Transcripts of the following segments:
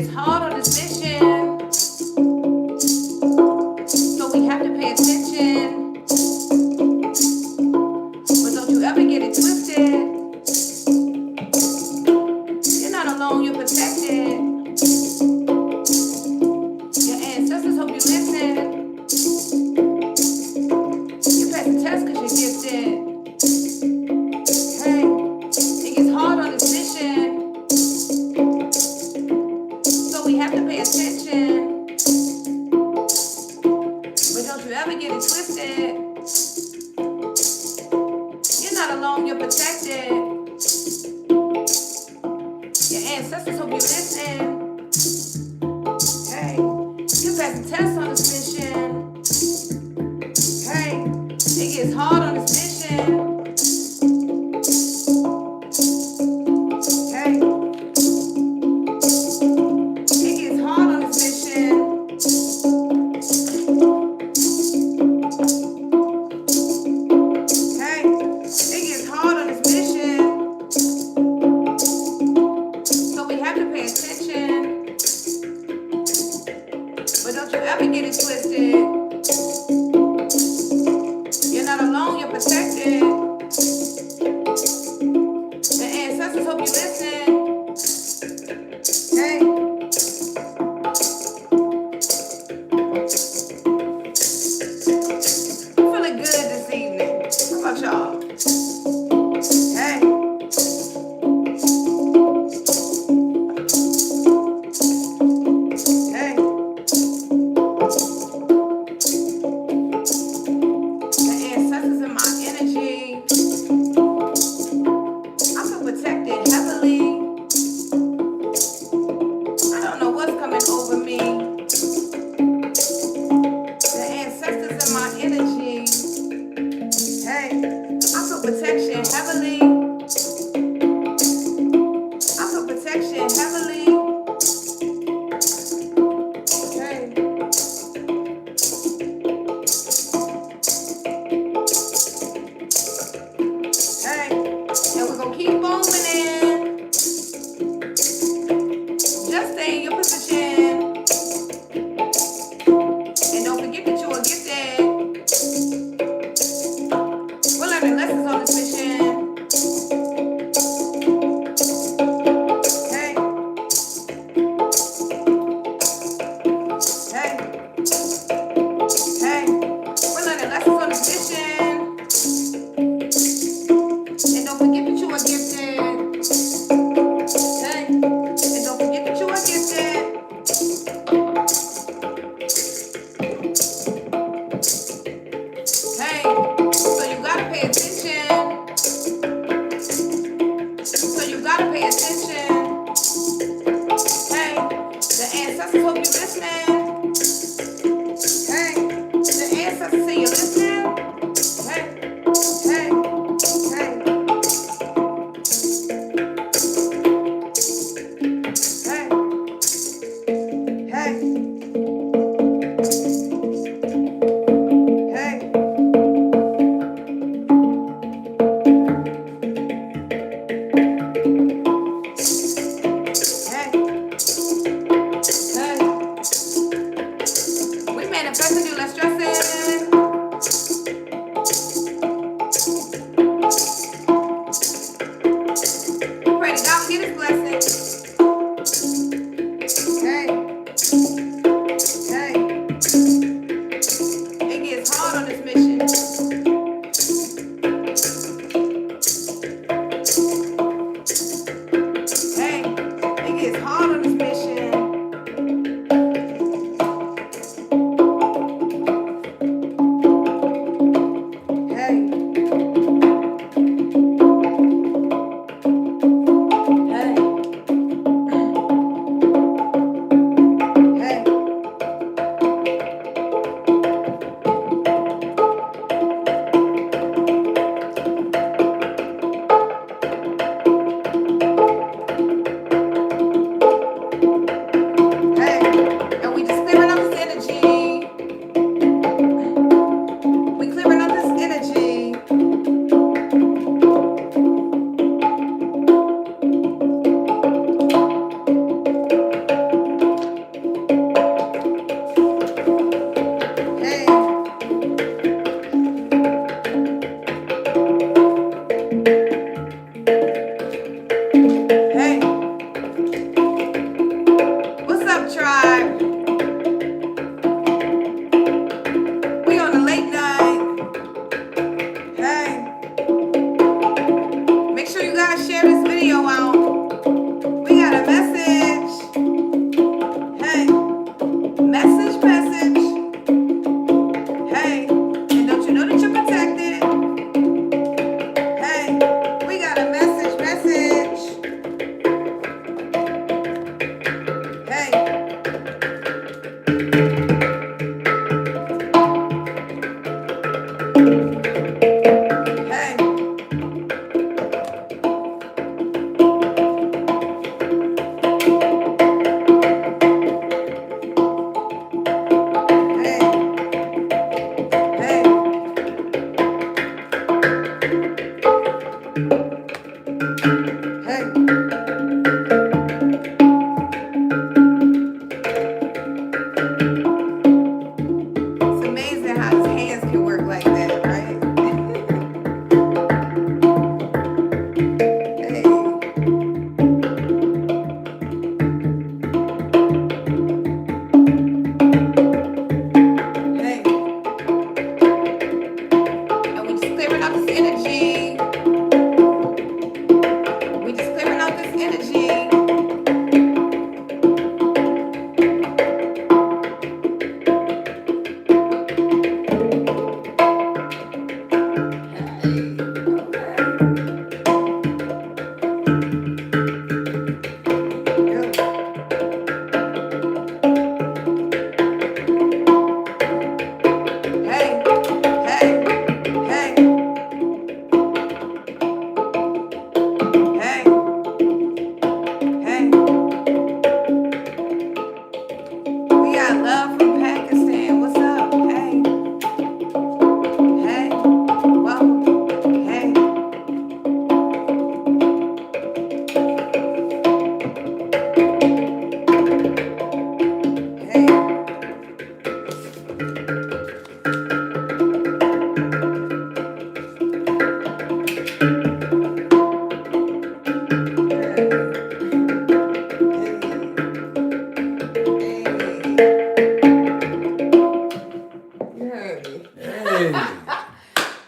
gets hard on this mission, so we have to pay attention. But don't you ever get it twisted. You're not alone, you're protected. Your ancestors hope you listen. You pass the test cause you're gifted. Hey, it gets hard on this mission, so we have to pay attention. But don't you ever get it twisted. You're not alone, you're protected. Your ancestors hope you listen. Hey, you pass the test on this mission. Hey, it gets hard on this mission. Hey, it gets hard on this mission. Hey, it gets hard on this mission. So we have to pay attention. But don't you ever get it twisted. You're not alone, you're protected. The ancestors hope you listen. Hey. I'm feeling good this evening. How about y'all? Hey. Hey. The ancestors in my energy. I feel protected heavily. I don't know what's coming over me. The ancestors in my energy. Hey, I feel protection heavily. I feel protection heavily. Hey. Hey, and we're gonna keep moving in. Just stay in your position. And don't forget that you are gifted. We're learning lessons on this mission. Hey. Hey. Hey. We're learning lessons on this mission. And don't forget that you are gifted. Hey. And don't forget that you are gifted. Hey. So you gotta pay attention. So you gotta pay attention. Hey. The ancestors hope you're listening. Hey. The ancestors say you're listening. Hey. Hey. Hey. Hey. Hey. Hey. Hey. Hey. We manifested you, let's stress it. We pray to God we get his blessing. Hey. Hey. It gets hard on this mission. Hey. It gets hard on this mission. It's amazing how his hands can work like that, right? Hey, hey. And we just clearing out this energy. We just clearing out this energy. Hey, hey, hey, hey, hey. We got love from Pakistan. What's up? Hey, hey, welcome. Hey, hey. Hey,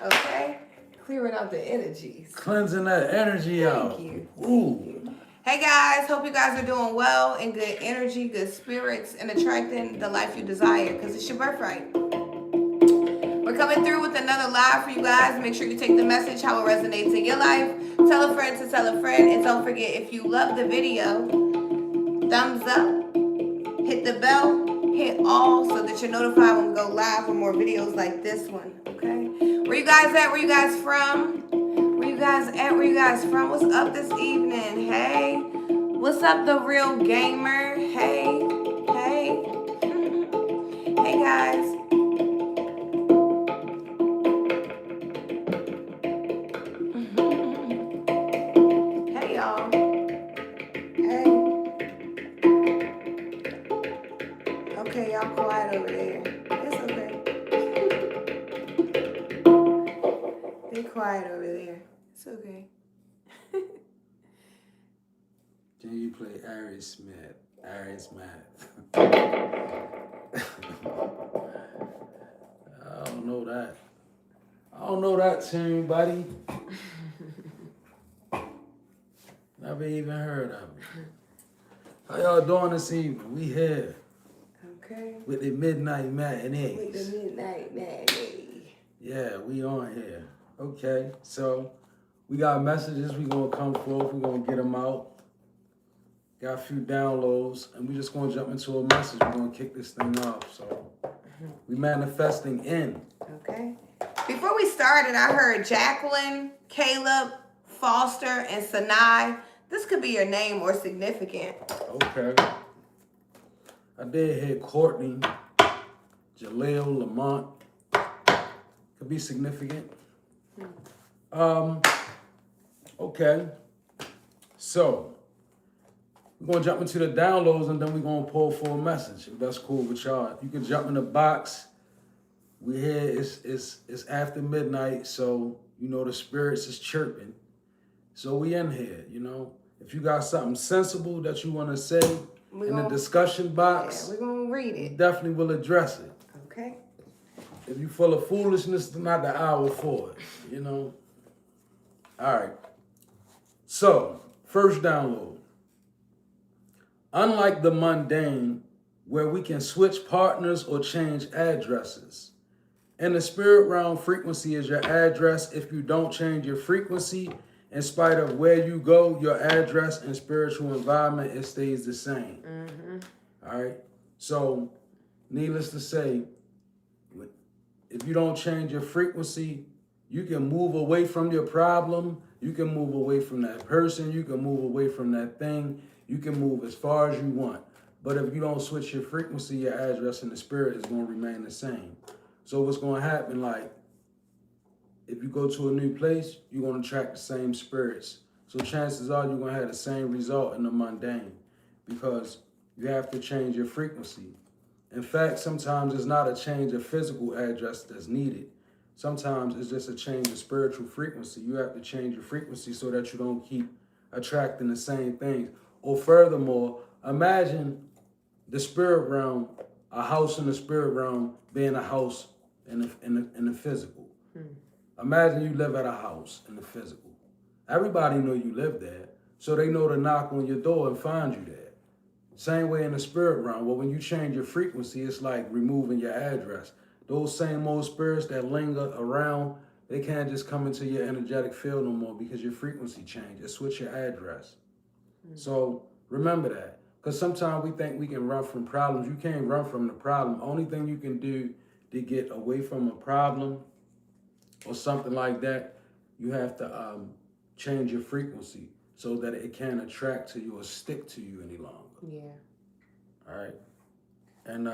Okay, clearing out the energies. cleansing that energy out. Thank you. Ooh. Hey guys, hope you guys are doing well, in good energy, good spirits, and attracting the life you desire, because it's your birthright. We're coming through with another live for you guys. Make sure you take the message, how it resonates in your life. Tell a friend to tell a friend, and don't forget, if you love the video, thumbs up, hit the bell, hit all, so that you're notified when we go live with more videos like this one, okay? Where you guys at? Where you guys from? Where you guys at? Where you guys from? What's up this evening? Hey. What's up, The Real Gamer? Hey. Hey. Hey, guys. Hey, y'all. Hey. Okay, y'all quiet over there. It's okay. They quiet over there. It's okay. Can you play Aries Smith? Aries Smith. I don't know that. I don't know that tune, buddy. Never even heard of it. How y'all doing this evening? We here Okay. with the midnight With matinees. the midnight matinee. Yeah, we on here. Okay, so we got messages. We gonna come forth. We gonna get them out. Got a few downloads, and we just gonna jump into a message. We're gonna kick this thing off. So we manifesting in. Okay. Before we started, I heard Jacqueline, Caleb, Foster, and Sanai. This could be your name or significant. Okay. I did hear Courtney, Jaleel, Lamont. Could be significant. Okay. So we're gonna jump into the downloads and then we're gonna pull for a message. If that's cool with y'all. You can jump in the box. We here, it's after midnight, so you know the spirits is chirping. So we in here, you know. If you got something sensible that you want to say in the discussion box, Yeah, we're going to read we it. definitely will address it. Okay. If you full of foolishness, it's not the hour for it, you know. All right. So, first download. Unlike the mundane, where we can switch partners or change addresses, in the spirit realm, frequency is your address. If you don't change your frequency, in spite of where you go, your address and spiritual environment, it stays the same. All right. So, needless to say, if you don't change your frequency, you can move away from your problem. You can move away from that person. You can move away from that thing. You can move as far as you want. But if you don't switch your frequency, your address and the spirit is going to remain the same. So what's going to happen, like, if you go to a new place, you're going to attract the same spirits. So chances are you're going to have the same result in the mundane. Because you have to change your frequency. In fact, sometimes it's not a change of physical address that's needed. Sometimes it's just a change of spiritual frequency. You have to change your frequency so that you don't keep attracting the same things. Or furthermore, imagine the spirit realm, a house in the spirit realm being a house in the physical. Imagine you live at a house in the physical. Everybody know you live there, so they know to knock on your door and find you there. Same way in the spirit realm. Well, when you change your frequency, it's like removing your address. Those same old spirits that linger around, they can't just come into your energetic field no more because your frequency changed. It switched your address. So remember that. Because sometimes we think we can run from problems. You can't run from the problem. Only thing you can do to get away from a problem or something like that, you have to change your frequency so that it can't attract to you or stick to you any longer. Yeah. All right. And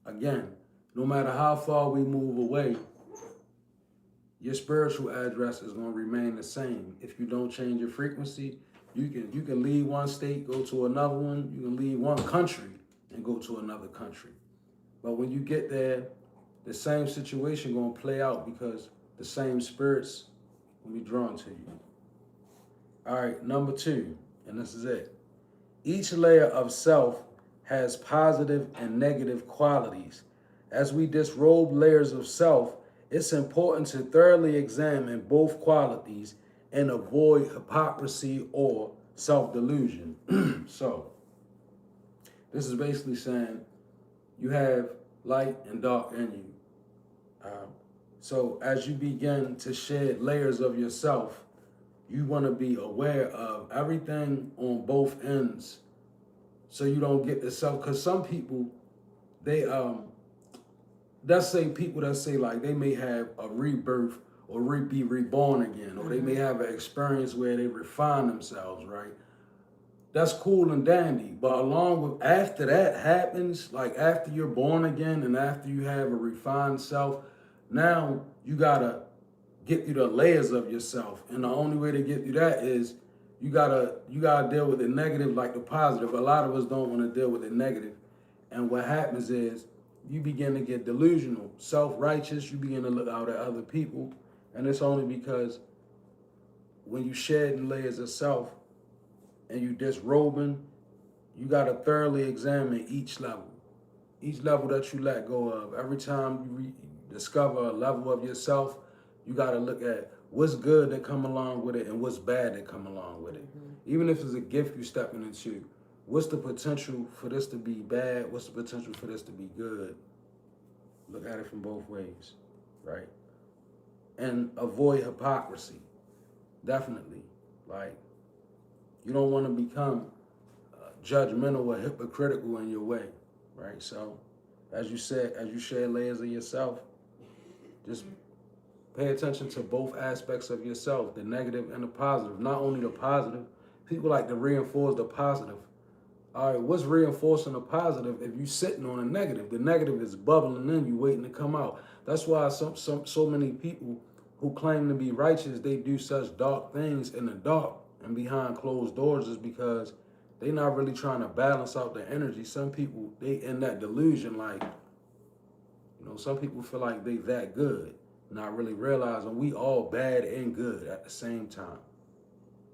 again, no matter how far we move away, your spiritual address is going to remain the same. If you don't change your frequency, you can leave one state, go to another one. You can leave one country and go to another country. But when you get there, the same situation going to play out because the same spirits will be drawn to you. All right, number 2, and this is it. Each layer of self has positive and negative qualities. As we disrobe layers of self, it's important to thoroughly examine both qualities and avoid hypocrisy or self-delusion. So, this is basically saying you have light and dark in you. So as you begin to shed layers of yourself, you want to be aware of everything on both ends so you don't get the self. Because some people, they, let's say people that say like they may have a rebirth or be reborn again, or they may have an experience where they refine themselves, right? That's cool and dandy. But along with, after that happens, like after you're born again and after you have a refined self, now you gotta get through the layers of yourself. And the only way to get through that is you gotta deal with the negative like the positive. A lot of us don't want to deal with the negative. And what happens is you begin to get delusional, self-righteous, you begin to look out at other people. And it's only because when you shed layers of self and you disrobing, you gotta thoroughly examine each level that you let go of. Every time you discover a level of yourself, you got to look at what's good that come along with it and what's bad that come along with it. Even if it's a gift you're stepping into, what's the potential for this to be bad? What's the potential for this to be good? Look at it from both ways, right? And avoid hypocrisy. Definitely. Like, you don't want to become judgmental or hypocritical in your way, right? So, as you said, as you share layers of yourself, just pay attention to both aspects of yourself, the negative and the positive. Not only the positive, people like to reinforce the positive. All right, what's reinforcing the positive if you're sitting on a negative? The negative is bubbling in you, waiting to come out. That's why so many people who claim to be righteous, they do such dark things in the dark and behind closed doors is because they're not really trying to balance out their energy. Some people, they in that delusion, like, you know, some people feel like they that good, not really realizing we all bad and good at the same time,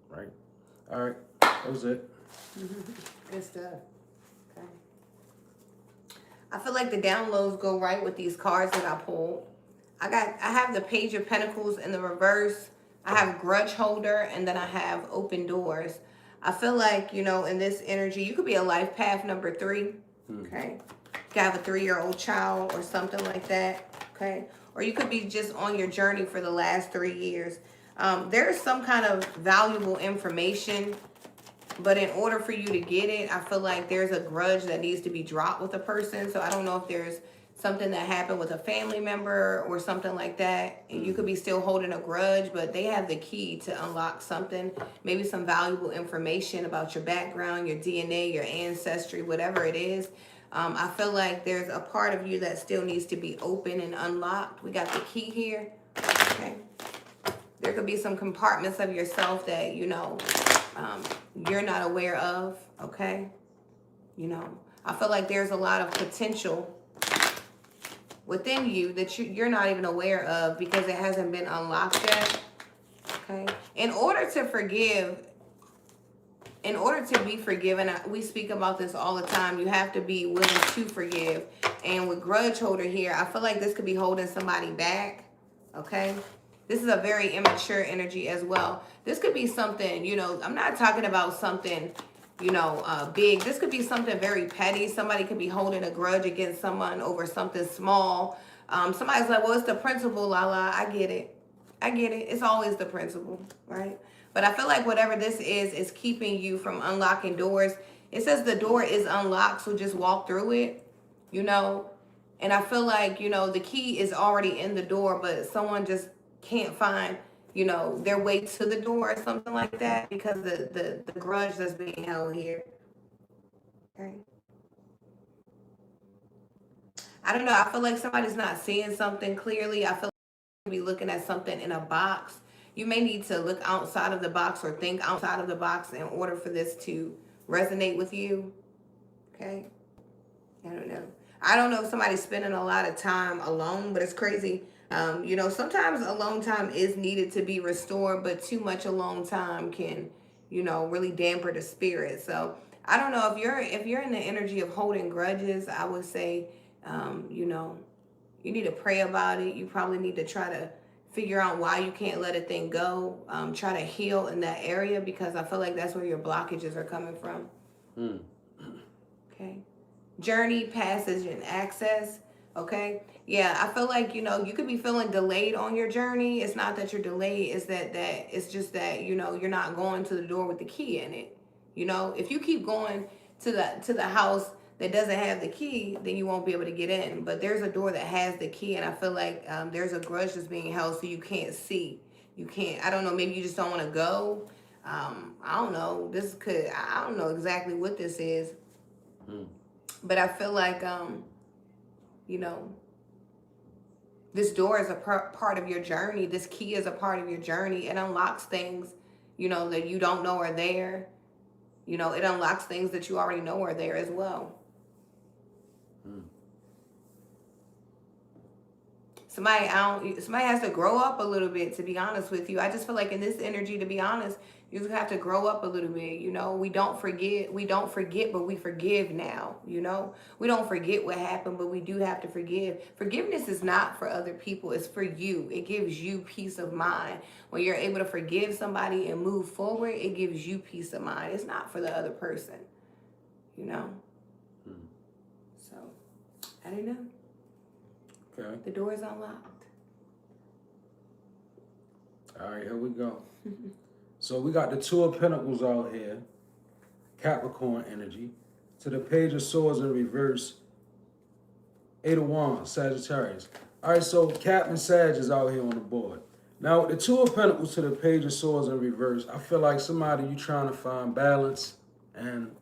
right? All right, that was it. Good stuff. Okay. I feel like the downloads go right with these cards that I pulled. I have the Page of Pentacles in the reverse. I have Grudge Holder, and then I have Open Doors. I feel like, you know, in this energy, you could be a life path number 3. Okay. You could have a 3-year-old child or something like that. Okay. Or you could be just on your journey for the last 3 years. There's some kind of valuable information, but in order for you to get it, I feel like there's a grudge that needs to be dropped with a person. So I don't know if there's something that happened with a family member or something like that. And you could be still holding a grudge, but they have the key to unlock something, maybe some valuable information about your background, your DNA, your ancestry, whatever it is. I feel like there's a part of you that still needs to be open and unlocked. We got the key here. Okay. There could be some compartments of yourself that, you know, you're not aware of, okay? You know, I feel like there's a lot of potential within you that you're not even aware of because it hasn't been unlocked yet, okay? In order to forgive, in order to be forgiven, we speak about this all the time, you have to be willing to forgive. And with grudge holder here, I feel like this could be holding somebody back, okay? This is a very immature energy as well. This could be something, you know, I'm not talking about something, you know, big. This could be something very petty. Somebody could be holding a grudge against someone over something small. Somebody's like, well, it's the principle, la. I get it. I get it. It's always the principle, right? But I feel like whatever this is keeping you from unlocking doors. It says the door is unlocked, so just walk through it, you know? And I feel like, you know, the key is already in the door, but someone just can't find, you know, their way to the door or something like that because the grudge that's being held here. Okay. I don't know. I feel like somebody's not seeing something clearly. I feel like you be looking at something in a box. You may need to look outside of the box or think outside of the box in order for this to resonate with you. Okay. I don't know if somebody's spending a lot of time alone, but it's crazy. You know, sometimes alone time is needed to be restored, but too much alone time can, you know, really damper the spirit. So I don't know if you're in the energy of holding grudges, I would say, you know, you need to pray about it. You probably need to try to figure out why you can't let a thing go. Try to heal in that area because I feel like that's where your blockages are coming from. Okay. Journey, passage, and access. Okay. Yeah, I feel like, you know, you could be feeling delayed on your journey. It's not that you're delayed, it's that it's just that, you know, you're not going to the door with the key in it. You know, if you keep going to the house that doesn't have the key, then you won't be able to get in. But there's a door that has the key, and I feel like there's a grudge that's being held, so you can't see. You can't. I don't know. Maybe you just don't want to go. I don't know. I don't know exactly what this is. But I feel like, you know, this door is a part of your journey. This key is a part of your journey. It unlocks things, you know, that you don't know are there. You know, it unlocks things that you already know are there as well. Somebody has to grow up a little bit, to be honest with you. I just feel like in this energy, to be honest, you just have to grow up a little bit. You know, we don't forget, but we forgive now. You know, we don't forget what happened, but we do have to forgive. Forgiveness is not for other people. It's for you. It gives you peace of mind. When you're able to forgive somebody and move forward, it gives you peace of mind. It's not for the other person, you know? So, I don't know. Okay. The door is unlocked. All right, here we go. So we got the Two of Pentacles out here, Capricorn energy. To the Page of Swords in reverse, Eight of Wands, Sagittarius. All right, so Cap and Sag is out here on the board. Now, with the Two of Pentacles to the Page of Swords in reverse, I feel like somebody you trying to find balance, and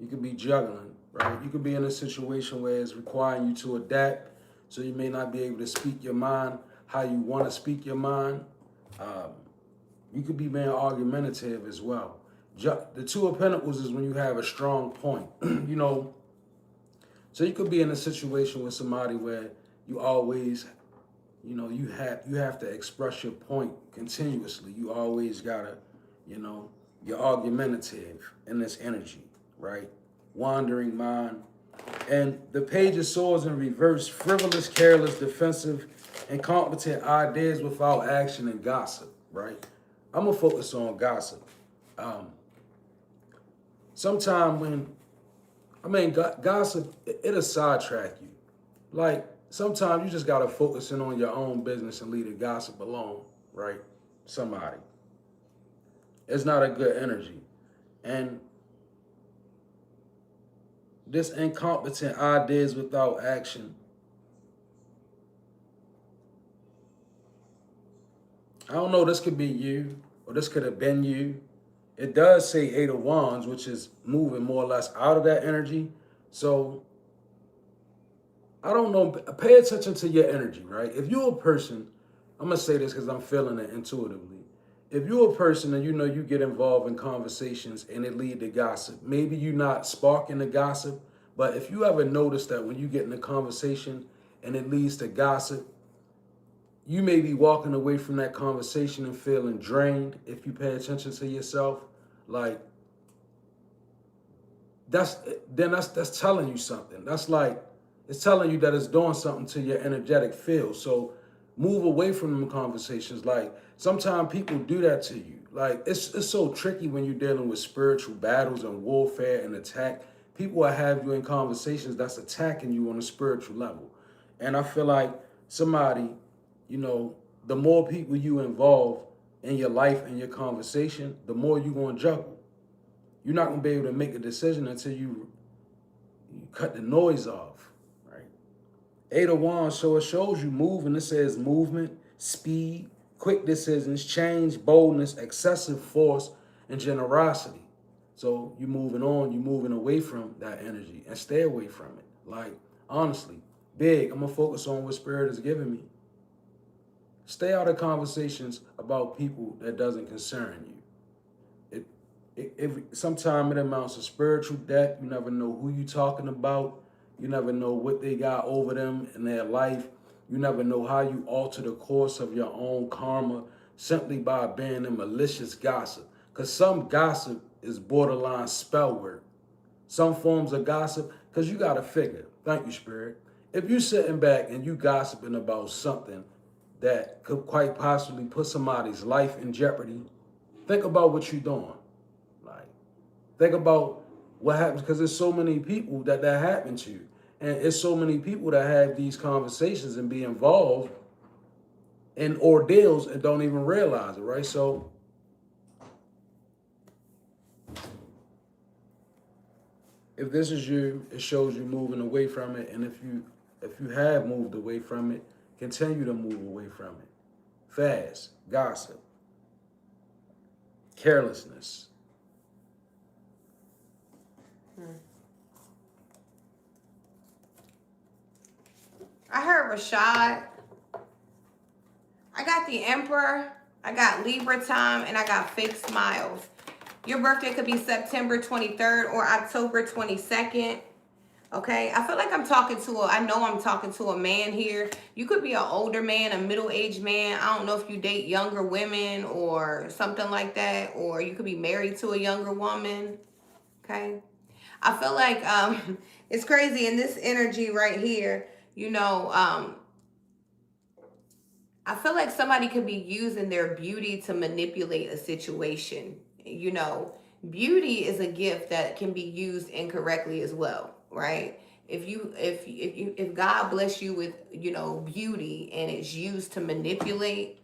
you could be juggling, right? You could be in a situation where it's requiring you to adapt, so you may not be able to speak your mind how you want to speak your mind. You could be being argumentative as well. The Two of Pentacles is when you have a strong point, you know. So you could be in a situation with somebody where you always, you know, you have to express your point continuously. You always gotta, you know, you're argumentative in this energy, right? Wandering mind. And the Page of Swords in reverse, frivolous, careless, defensive, incompetent ideas without action and gossip, right? I'm gonna focus on gossip. Sometimes gossip, it'll sidetrack you. Like, sometimes you just gotta focus in on your own business and leave the gossip alone, right? Somebody. It's not a good energy. And this incompetent ideas without action, I don't know, this could be you, or this could have been you. It does say Eight of Wands, which is moving more or less out of that energy. So, I don't know, pay attention to your energy, right? If you're a person, I'm going to say this because I'm feeling it intuitively. if you're a person and you know you get involved in conversations and it lead to gossip, maybe you're not sparking the gossip, but if you ever notice that when you get in a conversation and it leads to gossip, you may be walking away from that conversation and feeling drained if you pay attention to yourself. Like that's telling you something. That's like it's telling you that it's doing something to your energetic field. So move away from them conversations. Like sometimes people do that to you. Like it's so tricky when you're dealing with spiritual battles and warfare and attack. People will have you in conversations that's attacking you on a spiritual level. And I feel like somebody, you know, the more people you involve in your life and your conversation, the more you're going to juggle. You're not going to be able to make a decision until you cut the noise off, right? Eight of Wands, so it shows you moving. It says movement, speed, quick decisions, change, boldness, excessive force, and generosity. So you're moving on, you're moving away from that energy and stay away from it. Like, honestly, big, I'm going to focus on what Spirit is giving me. Stay out of conversations about people that doesn't concern you. Sometimes it amounts to spiritual death. You never know who you're talking about. You never know what they got over them in their life. You never know how you alter the course of your own karma simply by being in malicious gossip. Because some gossip is borderline spell work. Some forms of gossip, because you got to figure, thank you, Spirit, if you're sitting back and you gossiping about something that could quite possibly put somebody's life in jeopardy, think about what you're doing. Like, think about what happens, because there's so many people that happened to. And it's so many people that have these conversations and be involved in ordeals and don't even realize it, right? So if this is you, it shows you moving away from it. And if you have moved away from it, continue to move away from it. Fast, gossip, carelessness. I heard Rashad. I got the Emperor. I got Libra time, and I got fake smiles. Your birthday could be September 23rd or October 22nd. Okay, I feel like I'm talking to a man here. You could be an older man, a middle-aged man. I don't know if you date younger women or something like that, or you could be married to a younger woman. Okay, I feel like it's crazy in this energy right here. You know, I feel like somebody could be using their beauty to manipulate a situation. You know, beauty is a gift that can be used incorrectly as well, right? If God bless you with, you know, beauty and it's used to manipulate,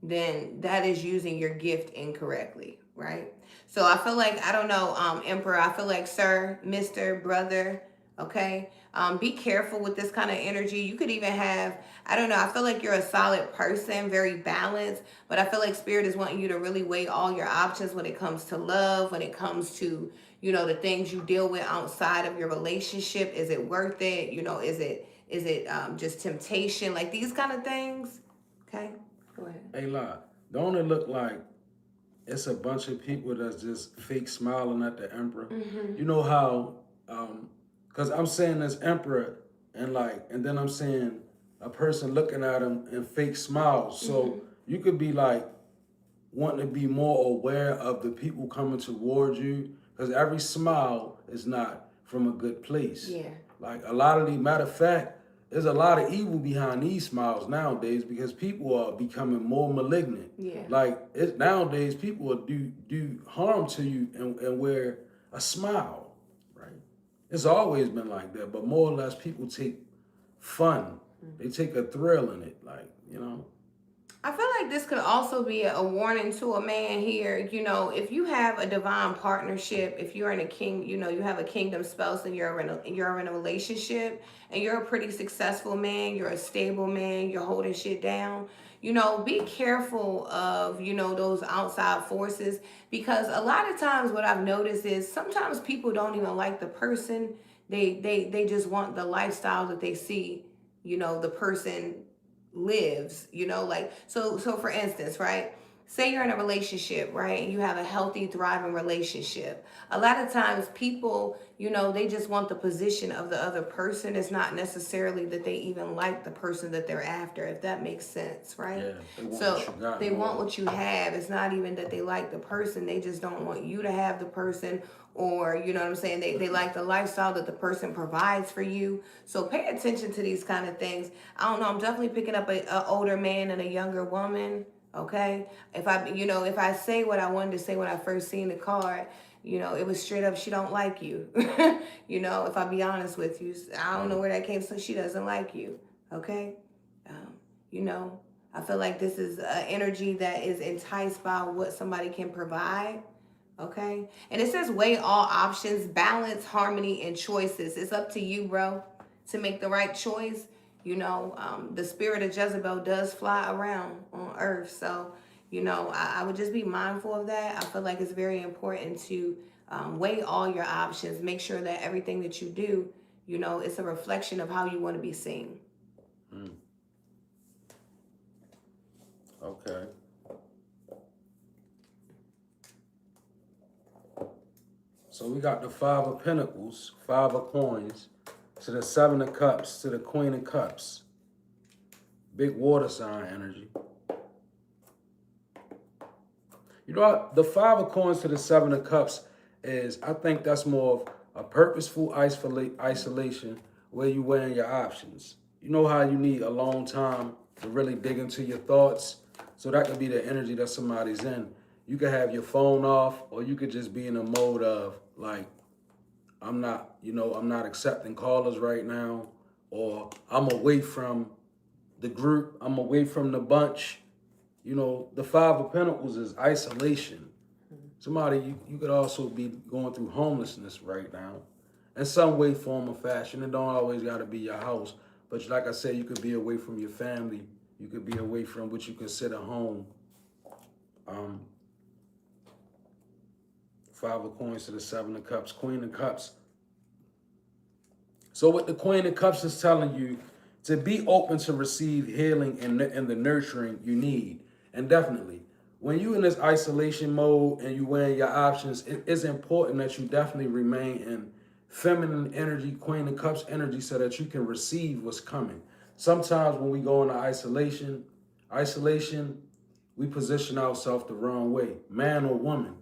then that is using your gift incorrectly, right? So I feel like, I don't know, Emperor, I feel like sir, Mr., brother, okay? Be careful with this kind of energy. You could even have, I don't know, I feel like you're a solid person, very balanced, but I feel like Spirit is wanting you to really weigh all your options when it comes to love, when it comes to, you know, the things you deal with outside of your relationship. Is it worth it? You know, is it just temptation? Like these kind of things. Okay, go ahead. Hey, lie. Don't it look like it's a bunch of people that's just fake smiling at the Emperor? Mm-hmm. You know how, because I'm saying this Emperor and then I'm saying a person looking at him and fake smiles. So you could be like wanting to be more aware of the people coming towards you, because every smile is not from a good place. Yeah. Like a lot of matter of fact, there's a lot of evil behind these smiles nowadays because people are becoming more malignant. Yeah. Like nowadays, people will do harm to you and wear a smile, right? It's always been like that, but more or less people take fun. They take a thrill in it, like, you know. I feel like this could also be a warning to a man here. You know, if you have a divine partnership, if you're in you have a kingdom spouse and you're in a relationship and you're a pretty successful man, you're a stable man, you're holding shit down, you know, be careful of, you know, those outside forces, because a lot of times what I've noticed is sometimes people don't even like the person. They just want the lifestyle that they see, you know, the person lives, you know, like, so for instance, right, say you're in a relationship, right? And you have a healthy, thriving relationship. A lot of times people, they just want the position of the other person. It's not necessarily that they even like the person that they're after, if that makes sense, right? Yeah, they want what So you got they want more. what you have. It's not even that they like the person. They just don't want you to have the person, or you know what I'm saying, they like the lifestyle that the person provides for you. So pay attention to these kind of things. I don't know, I'm definitely picking up a older man and a younger woman. Okay, if I say what I wanted to say when I first seen the card, it was straight up, she don't like you. If I be honest with you, I don't know where that came from. She doesn't like you. Okay, um, you know, I feel like this is an energy that is enticed by what somebody can provide. Okay, and it says weigh all options, balance, harmony, and choices. It's up to you, bro, to make the right choice. The spirit of Jezebel does fly around on earth. So, I would just be mindful of that. I feel like it's very important to weigh all your options. Make sure that everything that you do, it's a reflection of how you want to be seen. Okay. So we got the Five of Pentacles, Five of Coins, to the Seven of Cups, to the Queen of Cups. Big water sign energy. You know what? The Five of Coins to the Seven of Cups is, I think that's more of a purposeful isolation where you weighing your options. You know how you need a long time to really dig into your thoughts? So that could be the energy that somebody's in. You could have your phone off, or you could just be in a mode of like, I'm not accepting callers right now, or I'm away from the group, I'm away from the bunch. The Five of Pentacles is isolation. Somebody, you could also be going through homelessness right now in some way, form, or fashion. It don't always got to be your house. But like I said, you could be away from your family. You could be away from what you consider home. Five of Coins to the Seven of Cups, Queen of Cups. So what the Queen of Cups is telling you, to be open to receive healing and the nurturing you need. And definitely, when you're in this isolation mode and you weighing your options, it is important that you definitely remain in feminine energy, Queen of Cups energy, so that you can receive what's coming. Sometimes when we go into isolation, we position ourselves the wrong way, man or woman.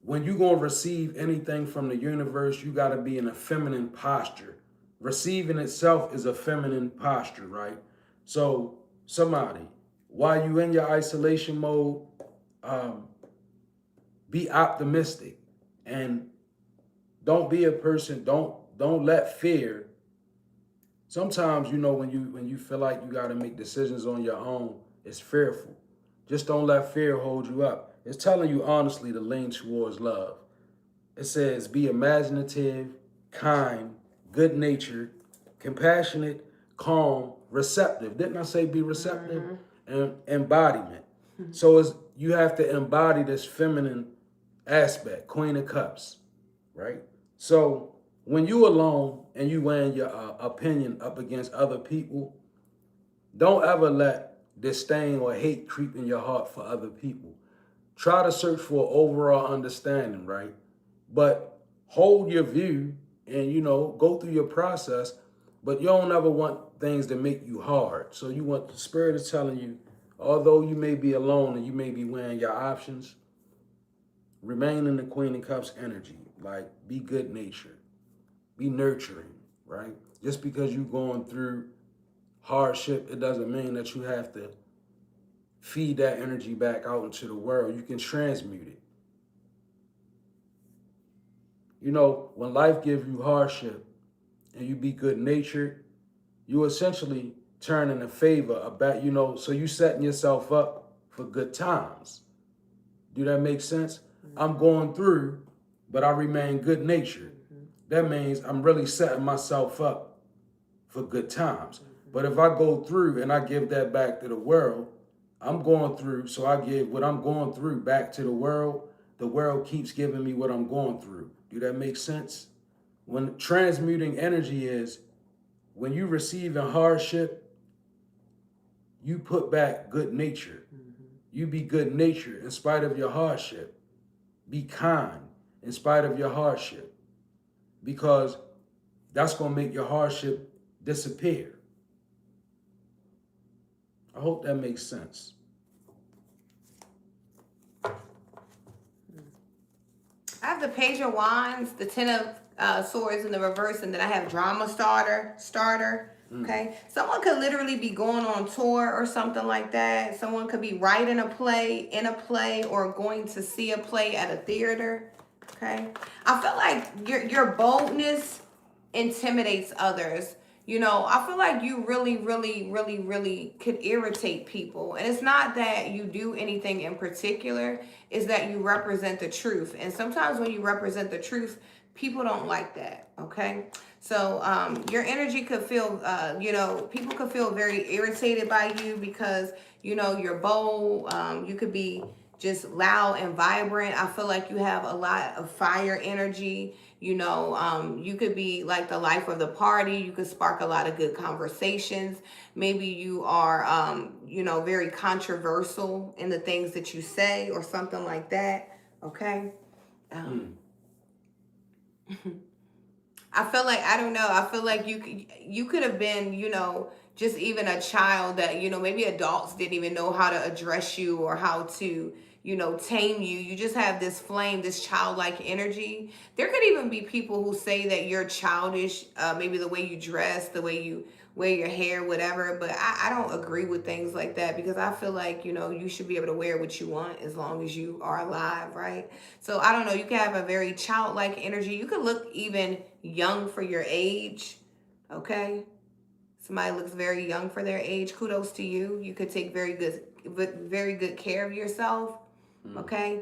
When you're going to receive anything from the universe, you got to be in a feminine posture. Receiving itself is a feminine posture, right? So somebody, while you in your isolation mode, be optimistic and don't be a person, don't let fear. Sometimes, when you feel like you got to make decisions on your own, it's fearful. Just don't let fear hold you up. It's telling you honestly to lean towards love. It says be imaginative, kind, good-natured, compassionate, calm, receptive. Didn't I say be receptive? Mm-hmm. And embodiment. Mm-hmm. So you have to embody this feminine aspect, Queen of Cups, right? So when you alone and you weighing your opinion up against other people, don't ever let disdain or hate creep in your heart for other people. Try to search for overall understanding, right? But hold your view and, go through your process, but you don't ever want things to make you hard. So the spirit is telling you, although you may be alone and you may be weighing your options, remain in the Queen of Cups energy. Like, be good natured, be nurturing, right? Just because you're going through hardship, it doesn't mean that you have to feed that energy back out into the world. You can transmute it. When life gives you hardship and you be good natured, you essentially turn in a favor about, so you setting yourself up for good times. Do that make sense? Mm-hmm. I'm going through, but I remain good natured. Mm-hmm. That means I'm really setting myself up for good times. Mm-hmm. But if I go through and I give that back to the world, I'm going through, so I give what I'm going through back to the world keeps giving me what I'm going through. Do that make sense? When transmuting energy is, when you receive a hardship, you put back good nature. Mm-hmm. You be good natured in spite of your hardship. Be kind in spite of your hardship, because that's going to make your hardship disappear. I hope that makes sense. I have the Page of Wands, the Ten of Swords in the reverse, and then I have Drama Starter. Okay, someone could literally be going on tour or something like that. Someone could be writing a play, or going to see a play at a theater. Okay, I feel like your boldness intimidates others. You know, I feel like you really could irritate people. And it's not that you do anything in particular, it's that you represent the truth. And sometimes when you represent the truth, people don't like that, okay? So your energy could feel, people could feel very irritated by you because, you're bold. You could be just loud and vibrant. I feel like you have a lot of fire energy. You could be like the life of the party. You could spark a lot of good conversations. Maybe you are, very controversial in the things that you say or something like that. Okay. I feel like, I don't know. I feel like you could have been, just even a child that, maybe adults didn't even know how to address you or how to, tame you. You just have this flame, this childlike energy. There could even be people who say that you're childish, maybe the way you dress, the way you wear your hair, whatever. But I don't agree with things like that, because I feel like, you should be able to wear what you want as long as you are alive, right? So I don't know. You can have a very childlike energy. You could look even young for your age, okay? Somebody looks very young for their age. Kudos to you. You could take very good care of yourself. Okay.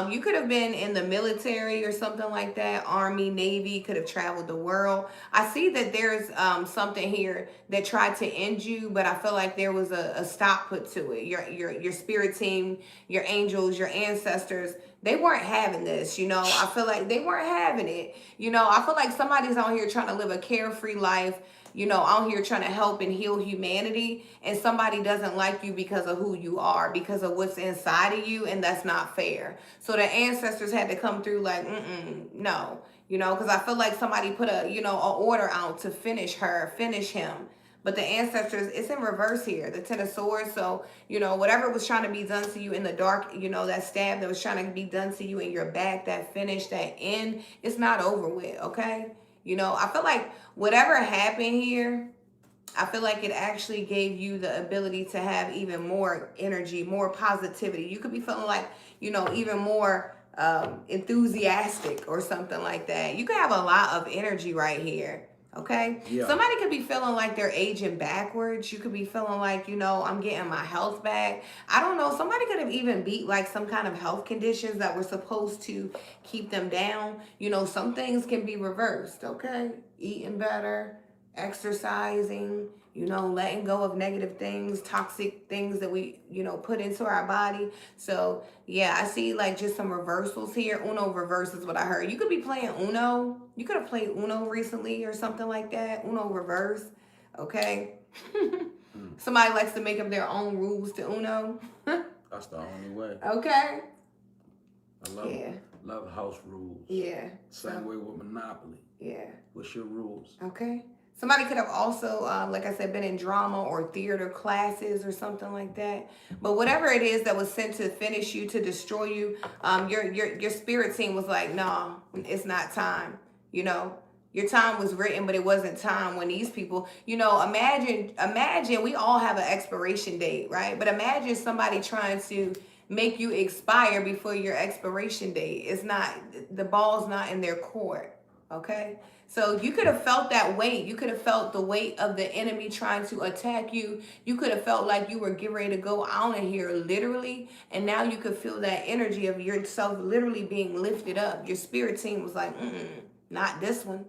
You could have been in the military or something like that. Army, Navy, could have traveled the world. I see that there's something here that tried to end you, but I feel like there was a stop put to it. Your spirit team, your angels, your ancestors, they weren't having this, I feel like they weren't having it. I feel like somebody's out here trying to live a carefree life, out here trying to help and heal humanity, and somebody doesn't like you because of who you are, because of what's inside of you, and that's not fair. So the ancestors had to come through like, no, because I feel like somebody put a order out to finish him. But the ancestors, it's in reverse here, the Ten of Swords. So, whatever was trying to be done to you in the dark, that stab that was trying to be done to you in your back, that finish, that end, it's not over with, okay? I feel like whatever happened here, I feel like it actually gave you the ability to have even more energy, more positivity. You could be feeling like, even more enthusiastic or something like that. You could have a lot of energy right here. Okay. Yeah. Somebody could be feeling like they're aging backwards. You could be feeling like, I'm getting my health back. I don't know. Somebody could have even beat like some kind of health conditions that were supposed to keep them down. Some things can be reversed. Okay. Eating better, exercising, letting go of negative things, toxic things that we, put into our body. So yeah, I see like just some reversals here. Uno reverse is what I heard. You could be playing Uno. You could have played Uno recently or something like that. Uno reverse. Okay. Somebody likes to make up their own rules to Uno. That's the only way. Okay. I love house rules. Yeah. Same way with Monopoly. Yeah. What's your rules? Okay. Somebody could have also, like I said, been in drama or theater classes or something like that. But whatever it is that was sent to finish you, to destroy you, your spirit team was like, no, it's not time. Your time was written, but it wasn't time when these people, imagine we all have an expiration date, right? But imagine somebody trying to make you expire before your expiration date. It's not, the ball's not in their court, okay? So you could have felt that weight. You could have felt the weight of the enemy trying to attack you. You could have felt like you were getting ready to go out of here, literally. And now you could feel that energy of yourself literally being lifted up. Your spirit team was like, not this one.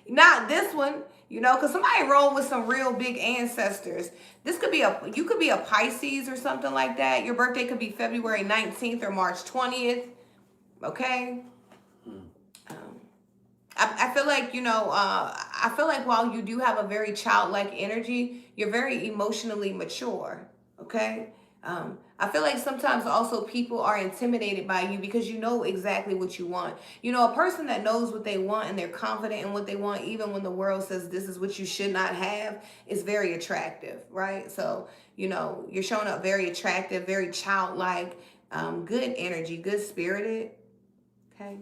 Not this one. Because somebody rolled with some real big ancestors. This could be you could be a Pisces or something like that. Your birthday could be February 19th or March 20th. Okay? I feel like, I feel like while you do have a very childlike energy, you're very emotionally mature, okay? I feel like sometimes also people are intimidated by you because you know exactly what you want. You know, a person that knows what they want and they're confident in what they want, even when the world says this is what you should not have, is very attractive, right? So, you know, you're showing up very attractive, very childlike, good energy, good spirited. Okay.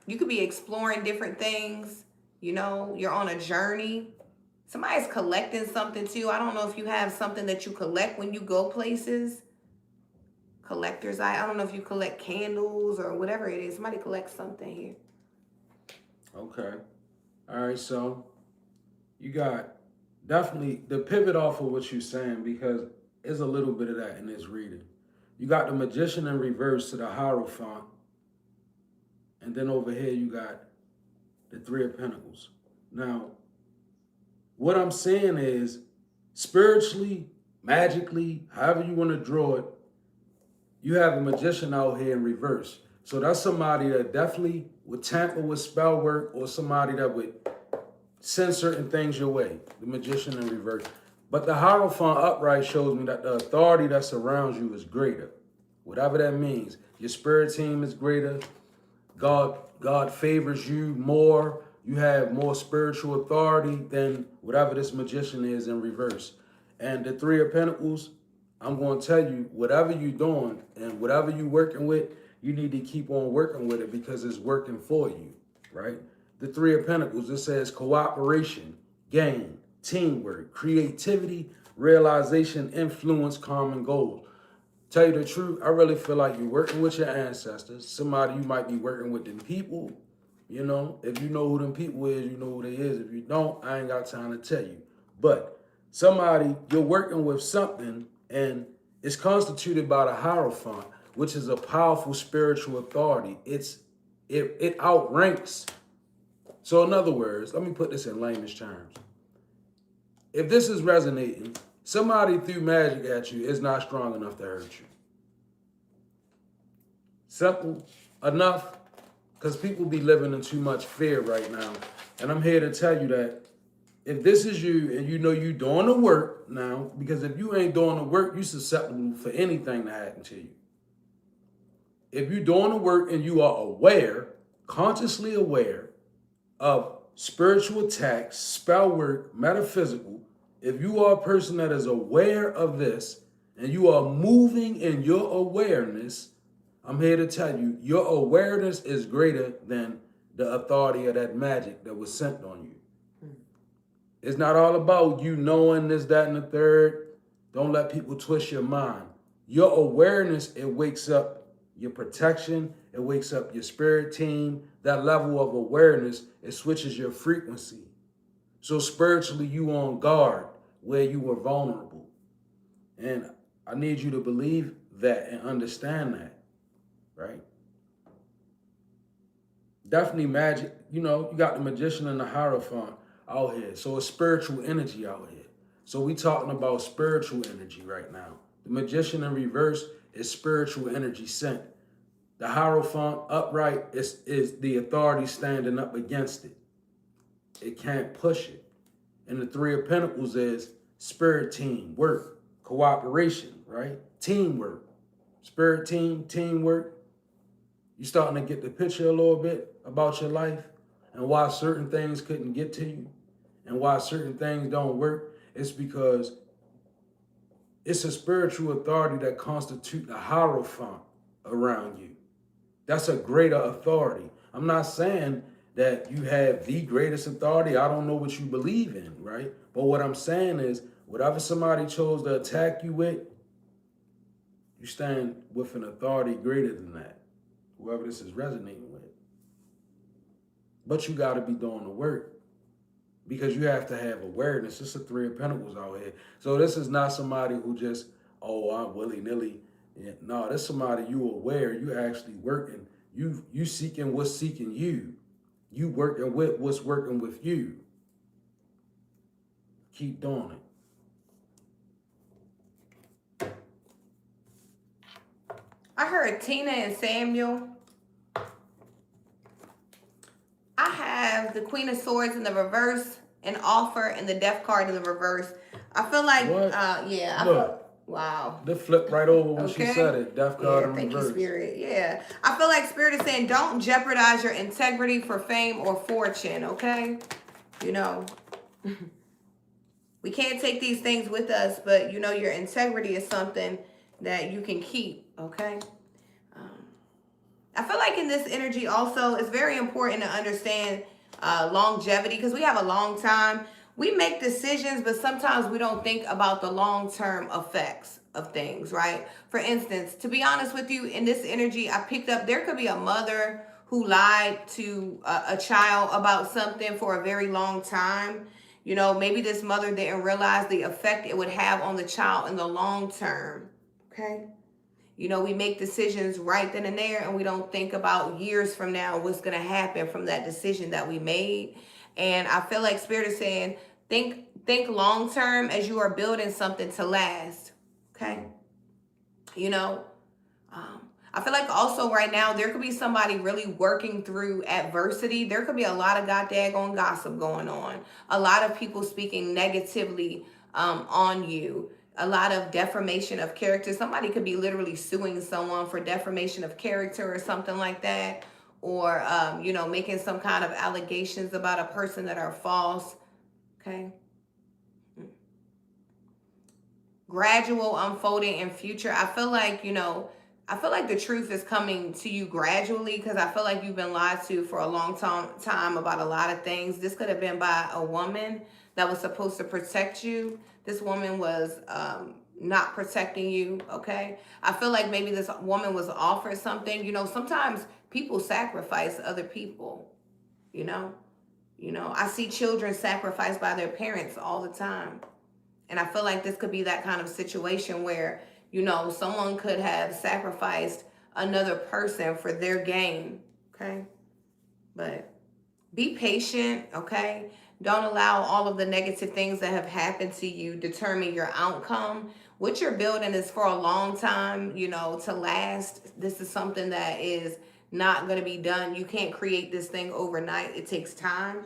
You could be exploring different things. You know, you're on a journey. Somebody's collecting something too. I don't know if you have something that you collect when you go places. Collector's eye. I don't know if you collect candles or whatever it is. Somebody collects something here. Okay. All right. So you got definitely the pivot off of what you're saying because there's a little bit of that in this reading. You got the Magician in reverse to the Hierophant. And then over here you got the Three of Pentacles. Now, what I'm saying is spiritually, magically, however you want to draw it, you have a magician out here in reverse. So that's somebody that definitely would tamper with spell work or somebody that would send certain things your way. The magician in reverse. But the Hierophant upright shows me that the authority that surrounds you is greater. Whatever that means. Your spirit team is greater. God favors you more. You have more spiritual authority than whatever this magician is in reverse. And the Three of Pentacles, I'm going to tell you, whatever you're doing and whatever you're working with, you need to keep on working with it because it's working for you, right? The Three of Pentacles, it says cooperation, gain, teamwork, creativity, realization, influence, common goals. Tell you the truth, I really feel like you're working with your ancestors. Somebody you might be working with them people. You know, if you know who them people is, you know who they is. If you don't, I ain't got time to tell you. But somebody, you're working with something and it's constituted by the Hierophant, which is a powerful spiritual authority. It outranks. So in other words, let me put this in layman's terms. If this is resonating, somebody threw magic at you is not strong enough to hurt you. Simple enough, because people be living in too much fear right now. And I'm here to tell you that if this is you and you know you doing the work now, because if you ain't doing the work, you susceptible for anything to happen to you. If you're doing the work and you are aware, consciously aware of spiritual attacks, spell work, metaphysical, if you are a person that is aware of this and you are moving in your awareness, I'm here to tell you, your awareness is greater than the authority of that magic that was sent on you. It's not all about you knowing this, that, and the third. Don't let people twist your mind. Your awareness, it wakes up your protection. It wakes up your spirit team. That level of awareness, it switches your frequency. So spiritually, you on guard where you were vulnerable. And I need you to believe that and understand that, right? Definitely magic. You know, you got the Magician and the Hierophant out here. So it's spiritual energy out here. So we talking about spiritual energy right now. The Magician in reverse is spiritual energy sent. The Hierophant upright is the authority standing up against it. It can't push it. And the Three of Pentacles is spirit team, work, cooperation, right? Teamwork. Spirit team, teamwork. You starting to get the picture a little bit about your life and why certain things couldn't get to you and why certain things don't work. It's because it's a spiritual authority that constitutes the Hierophant around you. That's a greater authority. I'm not saying that you have the greatest authority. I don't know what you believe in, right? But what I'm saying is, whatever somebody chose to attack you with, you stand with an authority greater than that, whoever this is resonating with. But you got to be doing the work because you have to have awareness. It's a Three of Pentacles out here. So this is not somebody who just, oh, I'm willy-nilly. Yeah, no, that's somebody you aware. You actually working. You seeking what's seeking you. You working with what's working with you. Keep doing it. I heard Tina and Samuel. I have the Queen of Swords in the reverse, an offer, and the Death card in the reverse. I feel like, What? yeah. Look, Wow. They flipped right over when she Okay. said it. Death card Yeah, in thank you, reverse. Spirit. Yeah. I feel like Spirit is saying don't jeopardize your integrity for fame or fortune, okay? You know, we can't take these things with us, but you know, your integrity is something that you can keep, okay? I feel like in this energy also, it's very important to understand longevity because we have a long time. We make decisions, but sometimes we don't think about the long-term effects of things, right? For instance, to be honest with you, in this energy, I picked up there could be a mother who lied to a child about something for a very long time. You know, maybe this mother didn't realize the effect it would have on the child in the long term, okay? You know, we make decisions right then and there, and we don't think about years from now what's going to happen from that decision that we made. And I feel like Spirit is saying, think long term as you are building something to last. Okay, you know, I feel like also right now there could be somebody really working through adversity. There could be a lot of goddamn gossip going on. A lot of people speaking negatively on you. A lot of defamation of character. Somebody could be literally suing someone for defamation of character or something like that. Or, you know, making some kind of allegations about a person that are false. Okay. Gradual unfolding in future. I feel like, you know, I feel like the truth is coming to you gradually because I feel like you've been lied to for a long time about a lot of things. This could have been by a woman that was supposed to protect you. This woman was not protecting you, okay? I feel like maybe this woman was offered something. You know, sometimes people sacrifice other people, you know? You know, I see children sacrificed by their parents all the time. And I feel like this could be that kind of situation where, you know, someone could have sacrificed another person for their gain. Okay. But be patient. Okay. Don't allow all of the negative things that have happened to you determine your outcome. What you're building is for a long time, you know, to last. This is something that is not going to be done. You can't create this thing overnight. It takes time.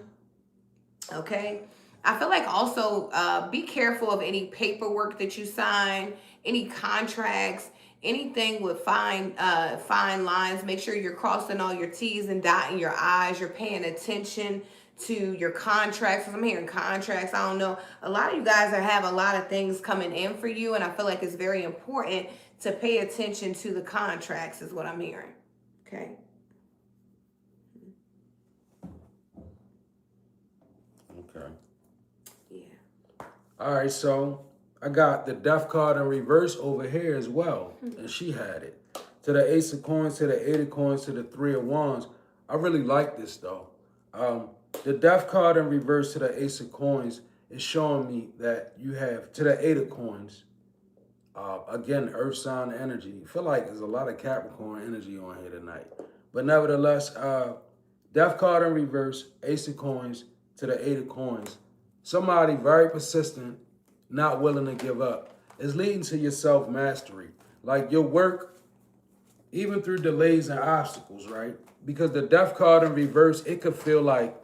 Okay. I feel like also be careful of any paperwork that you sign, any contracts, anything with fine lines. Make sure you're crossing all your T's and dotting your I's. You're paying attention to your contracts. I'm hearing contracts. I don't know. A lot of you guys have a lot of things coming in for you, and I feel like it's very important to pay attention to the contracts is what I'm hearing. Okay. Okay. Yeah. All right, so I got the death card in reverse over here as well, and she had it. To the Ace of Coins, to the Eight of Coins, to the Three of Wands. I really like this though. The death card in reverse to the Ace of Coins is showing me that you have, to the Eight of Coins, again, Earth sign energy. I feel like there's a lot of Capricorn energy on here tonight. But nevertheless, death card in reverse, Ace of Coins to the Eight of Coins. Somebody very persistent, not willing to give up, is leading to your self-mastery. Like your work, even through delays and obstacles, right? Because the death card in reverse, it could feel like,